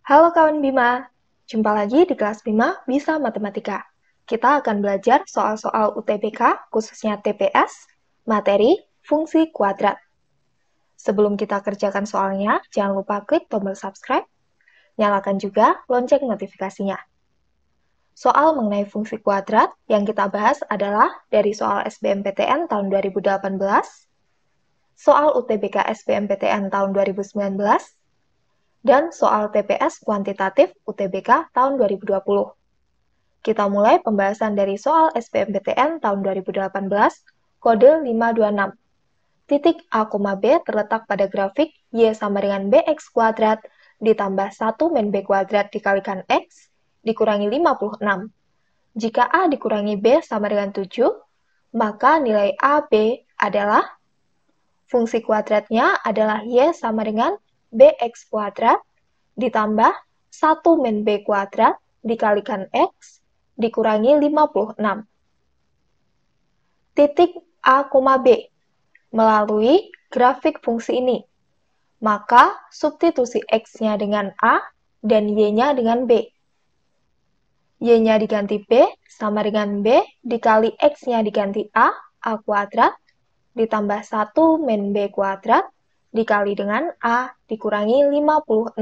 Halo kawan Bima, jumpa lagi di kelas Bima Bisa Matematika. Kita akan belajar soal-soal UTBK, khususnya TPS, materi fungsi kuadrat. Sebelum kita kerjakan soalnya, jangan lupa klik tombol subscribe, nyalakan juga lonceng notifikasinya. Soal mengenai fungsi kuadrat yang kita bahas adalah dari soal SBMPTN tahun 2018, soal UTBK SBMPTN tahun 2019, dan soal TPS kuantitatif UTBK tahun 2020. Kita mulai pembahasan dari soal SBMPTN tahun 2018, kode 526. Titik A, B terletak pada grafik Y sama dengan BX kuadrat ditambah 1 min B kuadrat dikalikan X dikurangi 56. Jika A dikurangi B sama dengan 7, maka nilai AB adalah fungsi kuadratnya adalah Y sama dengan BX kuadrat ditambah 1 min B kuadrat dikalikan X dikurangi 56. Titik A, B melalui grafik fungsi ini. Maka substitusi X-nya dengan A dan Y-nya dengan B. Y-nya diganti B sama dengan B dikali X-nya diganti A kuadrat, ditambah 1 min B kuadrat dikali dengan A dikurangi 56.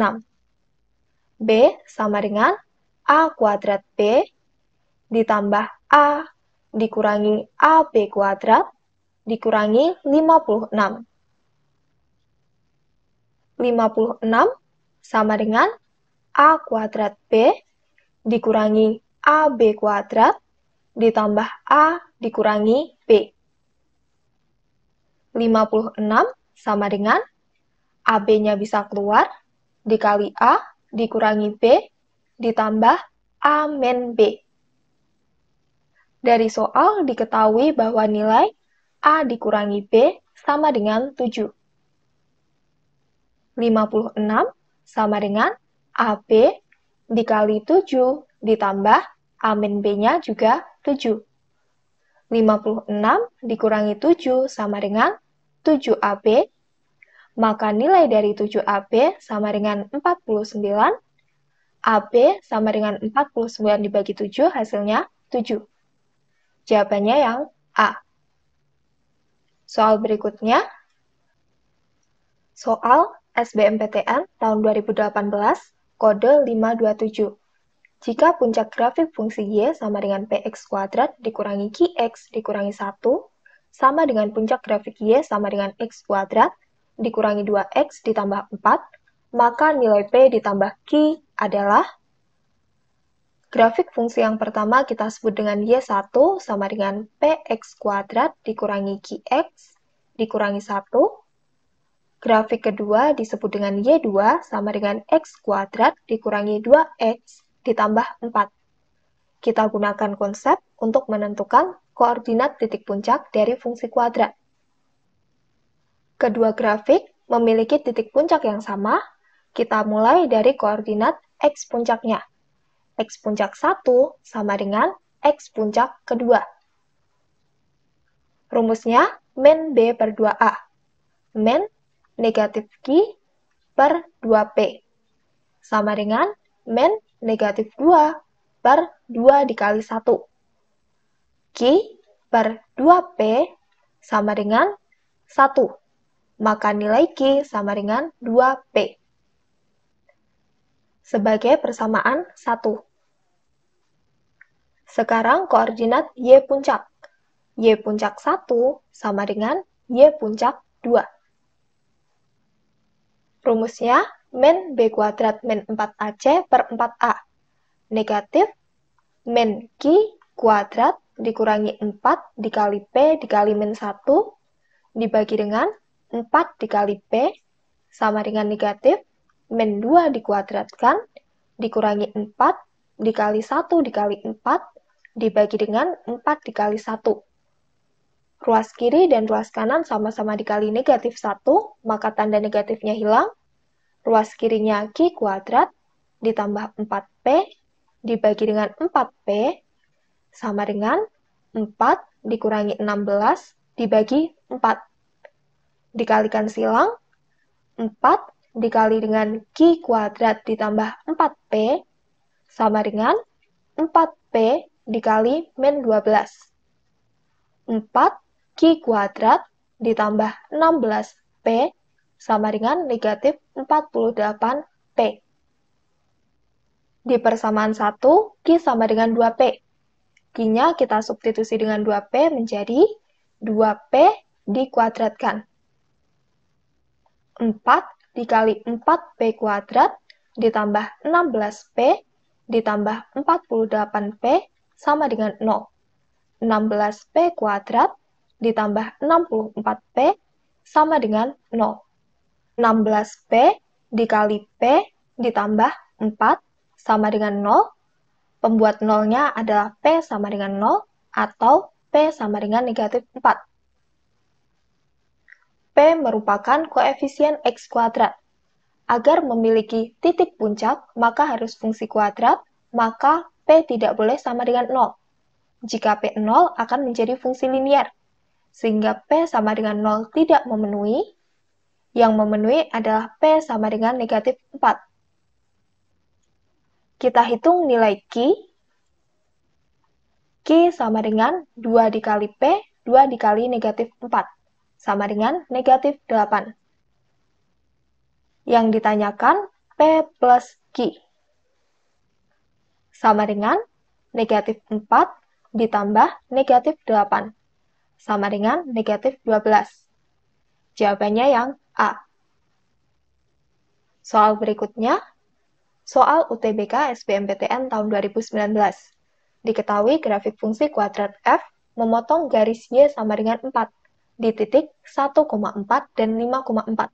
B sama dengan A kuadrat B ditambah A dikurangi AB kuadrat dikurangi 56. 56 sama dengan A kuadrat B dikurangi AB kuadrat ditambah A dikurangi B. 56 sama dengan AB-nya bisa keluar dikali A dikurangi B ditambah A min B. Dari soal diketahui bahwa nilai A dikurangi B sama dengan 7. 56 sama dengan AB dikali 7 ditambah A min B-nya juga 7. 56 dikurangi 7 sama dengan 7AB, maka nilai dari 7AB sama dengan 49. AB sama dengan 49 dibagi 7 hasilnya 7. Jawabannya yang A. Soal berikutnya, soal SBMPTN tahun 2018, kode 527. Jika puncak grafik fungsi Y sama dengan PX kuadrat dikurangi QX dikurangi 1, sama dengan puncak grafik Y sama dengan X kuadrat dikurangi 2X ditambah 4, maka nilai P ditambah Q adalah grafik fungsi yang pertama kita sebut dengan Y1 sama dengan PX kuadrat dikurangi QX dikurangi 1. Grafik kedua disebut dengan Y2 sama dengan X kuadrat dikurangi 2X ditambah 4. Kita gunakan konsep untuk menentukan koordinat titik puncak dari fungsi kuadrat. Kedua grafik memiliki titik puncak yang sama. Kita mulai dari koordinat X puncaknya. X puncak 1 sama dengan X puncak kedua. Rumusnya min B per 2A. Min negatif Q per 2P. Sama dengan min negatif 2 per 2 dikali 1. Q per 2P sama dengan 1. Maka nilai Q sama dengan 2P. Sebagai persamaan 1. Sekarang koordinat Y puncak. Y puncak 1 sama dengan Y puncak 2. Rumusnya min B kuadrat min 4AC per 4A. Negatif min Q kuadrat dikurangi 4 dikali P dikali min 1 dibagi dengan 4 dikali P sama dengan negatif min 2 dikuadratkan dikurangi 4 dikali 1 dikali 4 dibagi dengan 4 dikali 1. Ruas kiri dan ruas kanan sama-sama dikali negatif 1, maka tanda negatifnya hilang. Ruas kirinya Q kuadrat ditambah 4P dibagi dengan 4P sama dengan 4 dikurangi 16 dibagi 4. Dikalikan silang, 4 dikali dengan Q kuadrat ditambah 4P sama dengan 4P dikali min 12. 4Q kuadrat ditambah 16P sama dengan negatif 48P. Di persamaan 1, Q sama dengan 2P. Q-nya kita substitusi dengan 2P menjadi 2P dikuadratkan. 4 dikali 4P kuadrat ditambah 16P ditambah 48P sama dengan 0. 16P kuadrat ditambah 64P sama dengan 0. 16P dikali P ditambah 4 sama dengan 0. Pembuat nolnya adalah P sama dengan 0 atau P sama dengan negatif 4. P merupakan koefisien X kuadrat. Agar memiliki titik puncak, maka harus fungsi kuadrat, maka P tidak boleh sama dengan 0. Jika P 0 akan menjadi fungsi linier, sehingga P sama dengan 0 tidak memenuhi. Yang memenuhi adalah P sama dengan negatif 4. Kita hitung nilai Q. Q sama dengan 2 dikali P, 2 dikali negatif 4. Sama dengan negatif 8. Yang ditanyakan P plus Q. Sama dengan negatif 4 ditambah negatif 8. Sama dengan negatif 12. Jawabannya yang A. Soal berikutnya, soal UTBK SBMPTN tahun 2019. Diketahui grafik fungsi kuadrat f memotong garis y sama dengan 4 di titik 1,4 dan 5,4.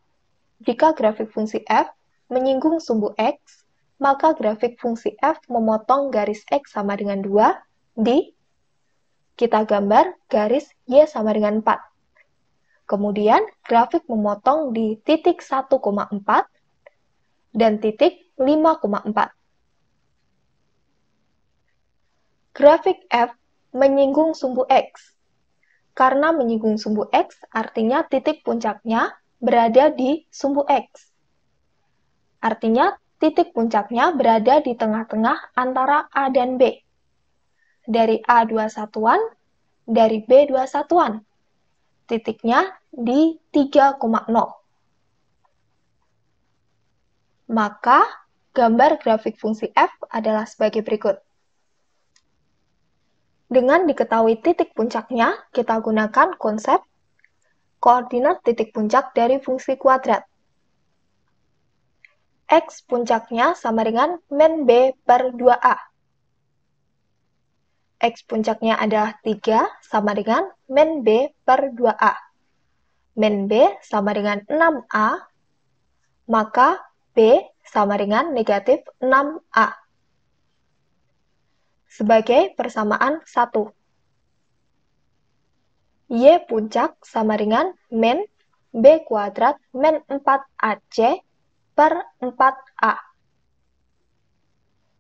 Jika grafik fungsi f menyinggung sumbu x, maka grafik fungsi f memotong garis x sama dengan 2 di, kita gambar garis y sama dengan 4. Kemudian grafik memotong di titik 1,4 dan titik 5,4. Grafik f menyinggung sumbu x. Karena menyinggung sumbu x, artinya titik puncaknya berada di sumbu x. Artinya, titik puncaknya berada di tengah-tengah antara A dan B. Dari A2 satuan, dari B2 satuan. Titiknya di 3,0. Maka, gambar grafik fungsi f adalah sebagai berikut. Dengan diketahui titik puncaknya, kita gunakan konsep koordinat titik puncak dari fungsi kuadrat. X puncaknya sama dengan min B per 2A. X puncaknya adalah 3 sama dengan min B per 2A. Min B sama dengan 6A, maka B sama dengan negatif 6A. Sebagai persamaan 1. Y puncak sama dengan min B kuadrat min 4AC per 4A.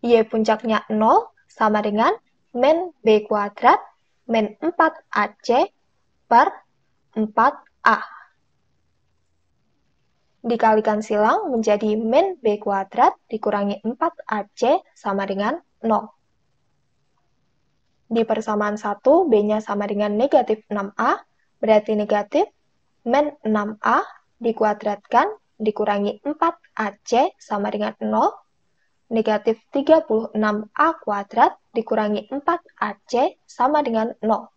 Y puncaknya 0 sama dengan min B kuadrat min 4AC per 4A. Dikalikan silang menjadi min B kuadrat dikurangi 4AC sama dengan 0. Di persamaan 1, B-nya sama dengan negatif 6A, berarti negatif min 6A dikuadratkan dikurangi 4AC sama dengan 0, negatif 36A kuadrat dikurangi 4AC sama dengan 0.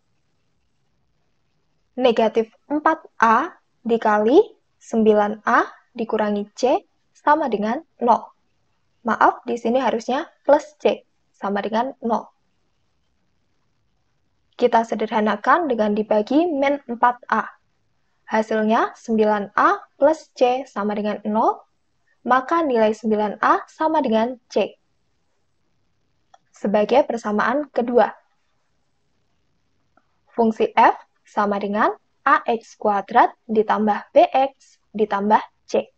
Negatif 4A dikali 9A dikurangi C sama dengan 0. Maaf, di sini harusnya plus C sama dengan 0. Kita sederhanakan dengan dibagi min 4A. Hasilnya 9A plus C sama dengan 0, maka nilai 9A sama dengan C. Sebagai persamaan kedua, fungsi f sama dengan AX kuadrat ditambah BX ditambah C.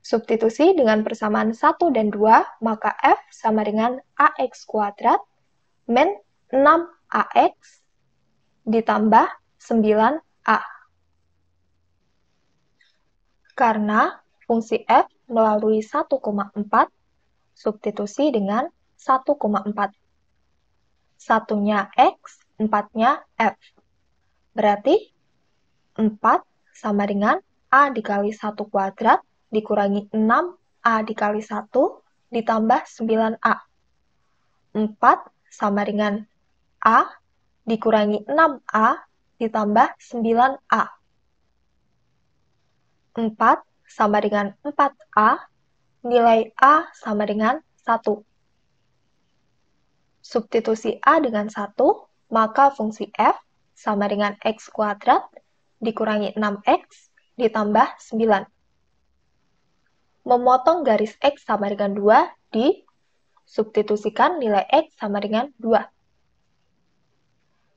Substitusi dengan persamaan 1 dan 2, maka f sama dengan AX kuadrat min 6AX ditambah 9A. Karena fungsi f melalui 1,4, substitusi dengan 1,4. Satunya x, 4-nya f. Berarti 4 sama dengan a dikali 1 kuadrat dikurangi 6a dikali 1 ditambah 9a. 4 sama dengan a dikurangi 6a ditambah 9a. 4 sama dengan 4a, nilai a sama dengan 1. Substitusi a dengan 1, maka fungsi f sama dengan x kuadrat dikurangi 6x ditambah 9. Memotong garis x sama dengan 2 disubstitusikan nilai x sama dengan 2.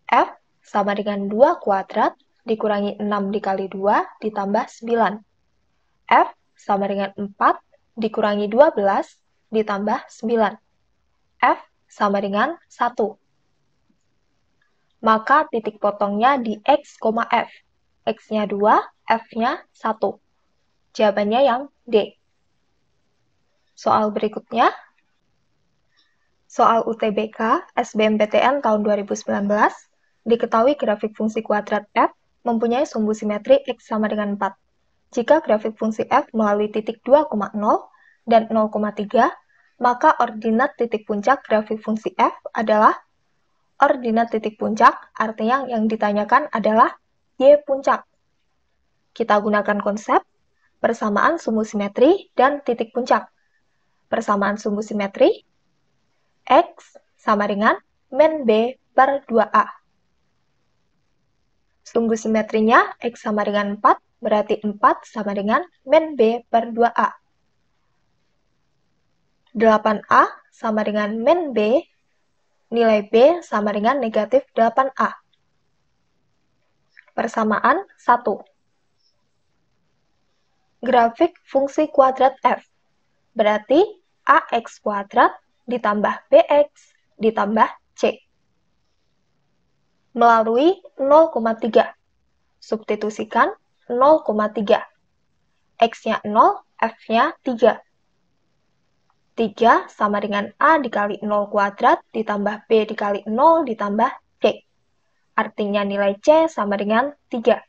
F sama dengan 2 kuadrat dikurangi 6 dikali 2 ditambah 9. F sama dengan 4 dikurangi 12 ditambah 9. F sama dengan 1. Maka titik potongnya di x, f. X-nya 2, F-nya 1. Jawabannya yang D. Soal berikutnya. Soal UTBK SBMPTN tahun 2019. Diketahui grafik fungsi kuadrat f mempunyai sumbu simetri x sama dengan 4. Jika grafik fungsi f melalui titik 2,0 dan 0,3, maka ordinat titik puncak grafik fungsi f adalah ordinat titik puncak, artinya yang ditanyakan adalah y puncak. Kita gunakan konsep persamaan sumbu simetri dan titik puncak. Persamaan sumbu simetri, x sama dengan min b per 2a. Sumbu simetrinya x sama dengan 4, berarti 4 sama dengan min b per 2a. 8a sama dengan min b, nilai b sama dengan negatif 8a. Persamaan 1. Grafik fungsi kuadrat f, berarti ax kuadrat ditambah bx ditambah c. Melalui 0,3, substitusikan 0,3. X-nya 0, F-nya 3. 3 sama dengan A dikali 0 kuadrat ditambah B dikali 0 ditambah C. Artinya nilai C sama dengan 3.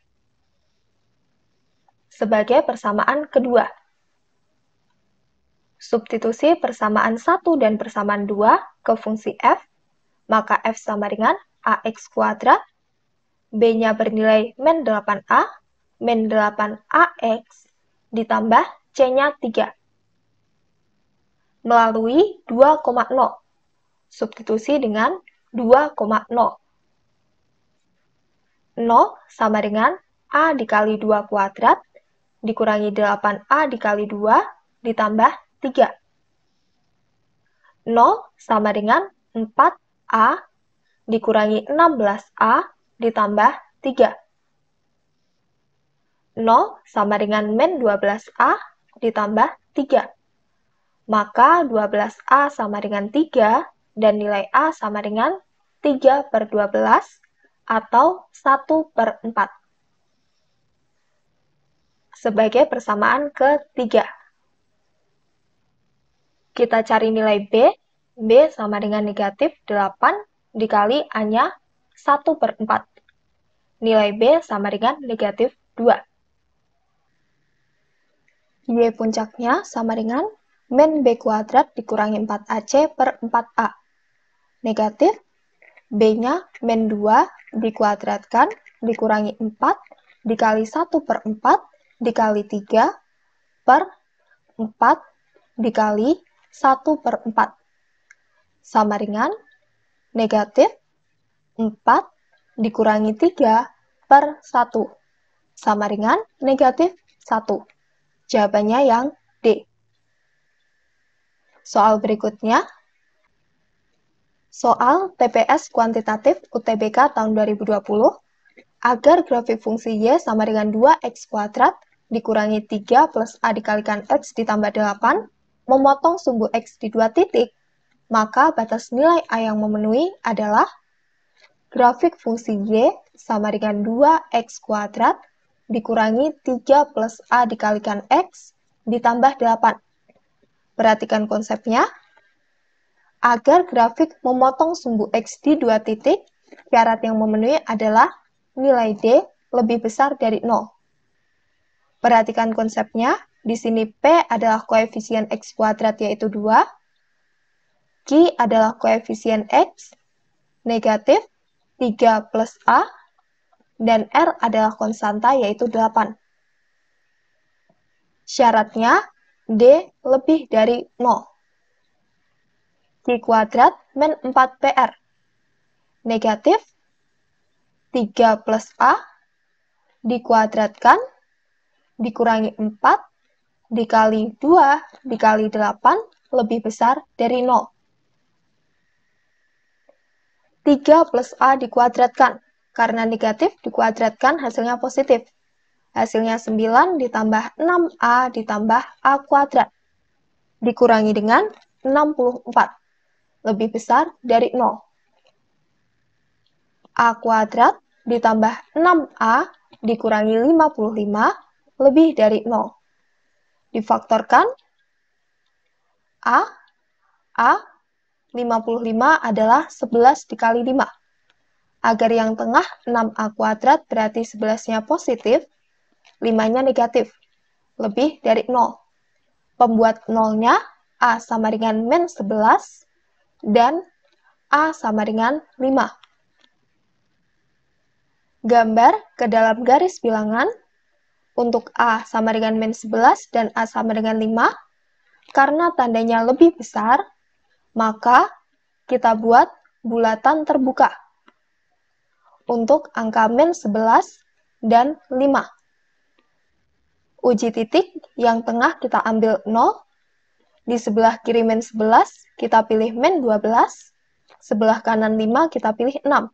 Sebagai persamaan kedua. Substitusi persamaan 1 dan persamaan 2 ke fungsi F, maka F sama dengan AX kuadrat, B-nya bernilai min 8A, min 8AX, ditambah C-nya 3. Melalui 2,0. Substitusi dengan 2,0. 0 sama dengan A dikali 2 kuadrat, dikurangi 8A dikali 2, ditambah 3. 0 sama dengan 4A, dikurangi 16A, ditambah 3. 0 sama dengan min 12A, ditambah 3. Maka 12A sama dengan 3, dan nilai A sama dengan 3 per 12, atau 1 per 4. Sebagai persamaan ketiga. Kita cari nilai B. B sama dengan negatif 8 dikali A-nya 1 per 4. Nilai B sama dengan negatif 2. Y puncaknya sama dengan min B kuadrat dikurangi 4AC per 4A. Negatif, B-nya min 2 dikuadratkan dikurangi 4 dikali 1 per 4 dikali 3 per 4 dikali 1 per 4. Sama dengan negatif 4 dikurangi 3 per 1. Sama dengan negatif 1. Jawabannya yang D. Soal berikutnya. Soal TPS kuantitatif UTBK tahun 2020. Agar grafik fungsi Y sama dengan 2x kuadrat dikurangi 3 plus A dikalikan X ditambah 8, memotong sumbu X di 2 titik, maka batas nilai A yang memenuhi adalah grafik fungsi Y sama dengan 2x kuadrat dikurangi 3 plus A dikalikan X ditambah 8. Perhatikan konsepnya. Agar grafik memotong sumbu X di 2 titik, syarat yang memenuhi adalah nilai D lebih besar dari 0. Perhatikan konsepnya. Di sini P adalah koefisien X kuadrat yaitu 2. Q adalah koefisien X negatif 3 plus A. Dan R adalah konstanta yaitu 8. Syaratnya D lebih dari 0. Q kuadrat min 4PR. Negatif 3 plus A dikuadratkan dikurangi 4 dikali 2 dikali 8 lebih besar dari 0. 3 plus A dikuadratkan. Karena negatif dikuadratkan hasilnya positif. Hasilnya 9 ditambah 6A ditambah A kuadrat. Dikurangi dengan 64. Lebih besar dari 0. A kuadrat ditambah 6A dikurangi 55 lebih dari 0. Difaktorkan A 55 adalah 11 dikali 5. Agar yang tengah 6A kuadrat berarti 11-nya positif, 5-nya negatif, lebih dari 0. Pembuat 0-nya A sama dengan min 11 dan A sama dengan 5. Gambar ke dalam garis bilangan untuk A sama dengan min 11 dan A sama dengan 5. Karena tandanya lebih besar, maka kita buat bulatan terbuka untuk angka min 11 dan 5. Uji titik yang tengah kita ambil 0. Di sebelah kiri min 11, kita pilih min 12. Sebelah kanan 5, kita pilih 6.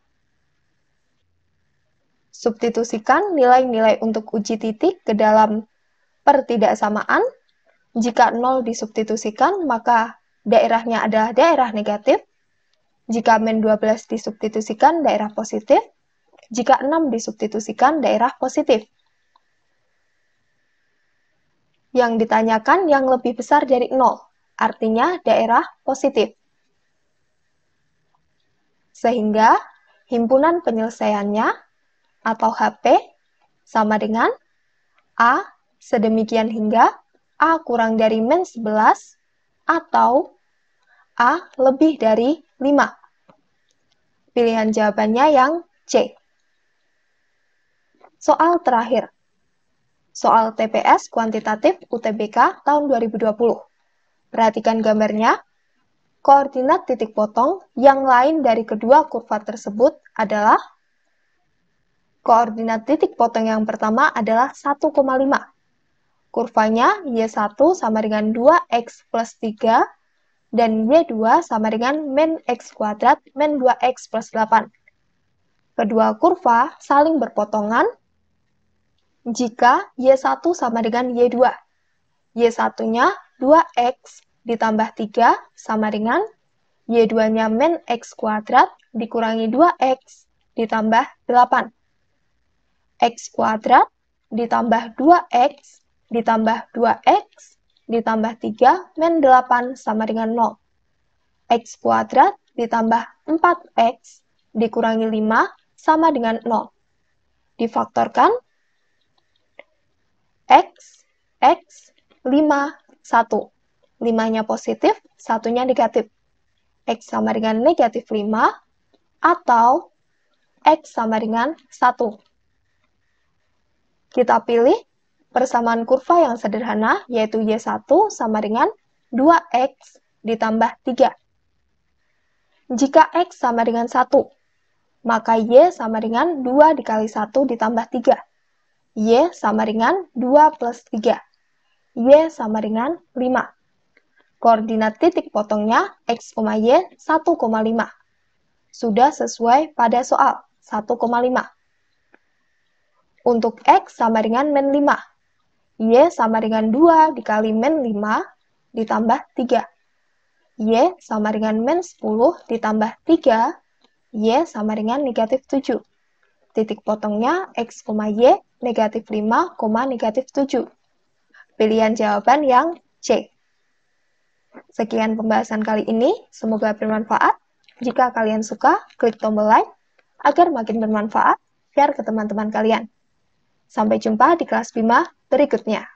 Substitusikan nilai-nilai untuk uji titik ke dalam pertidaksamaan. Jika 0 disubstitusikan, maka daerahnya adalah daerah negatif. Jika min 12 disubstitusikan, daerah positif. Jika 6 disubstitusikan, daerah positif. Yang ditanyakan yang lebih besar dari 0, artinya daerah positif. Sehingga himpunan penyelesaiannya atau HP sama dengan A sedemikian hingga A kurang dari min 11 atau A lebih dari 5. Pilihan jawabannya yang C. Soal terakhir. Soal TPS kuantitatif UTBK tahun 2020. Perhatikan gambarnya. Koordinat titik potong yang lain dari kedua kurva tersebut adalah koordinat titik potong yang pertama adalah 1,5. Kurvanya Y1 sama dengan 2X plus 3 dan Y2 sama dengan min X kuadrat min 2X plus 8. Kedua kurva saling berpotongan jika Y1 sama dengan Y2. Y1-nya 2X ditambah 3 sama dengan Y2-nya min X kuadrat dikurangi 2X ditambah 8. X kuadrat ditambah 2X ditambah 2X ditambah 3 min 8 sama dengan 0. X kuadrat ditambah 4X dikurangi 5 sama dengan 0. Difaktorkan X, 5, 1. 5-nya positif, 1-nya negatif. X sama dengan negatif 5 atau X sama dengan 1. Kita pilih persamaan kurva yang sederhana, yaitu Y1 sama dengan 2X ditambah 3. Jika X sama dengan 1, maka Y sama dengan 2 dikali 1 ditambah 3. Y sama dengan 2 plus 3. Y sama dengan 5. Koordinat titik potongnya X, Y 1,5. Sudah sesuai pada soal 1,5. Untuk X sama dengan min 5. Y sama dengan 2 dikali min 5 ditambah 3. Y sama dengan min 10 ditambah 3. Y sama dengan negatif 7. titik potongnya X, Y, negatif 5, negatif 7. Pilihan jawaban yang C. Sekian pembahasan kali ini, semoga bermanfaat. Jika kalian suka, klik tombol like agar makin bermanfaat, share ke teman-teman kalian. Sampai jumpa di kelas BIMA berikutnya.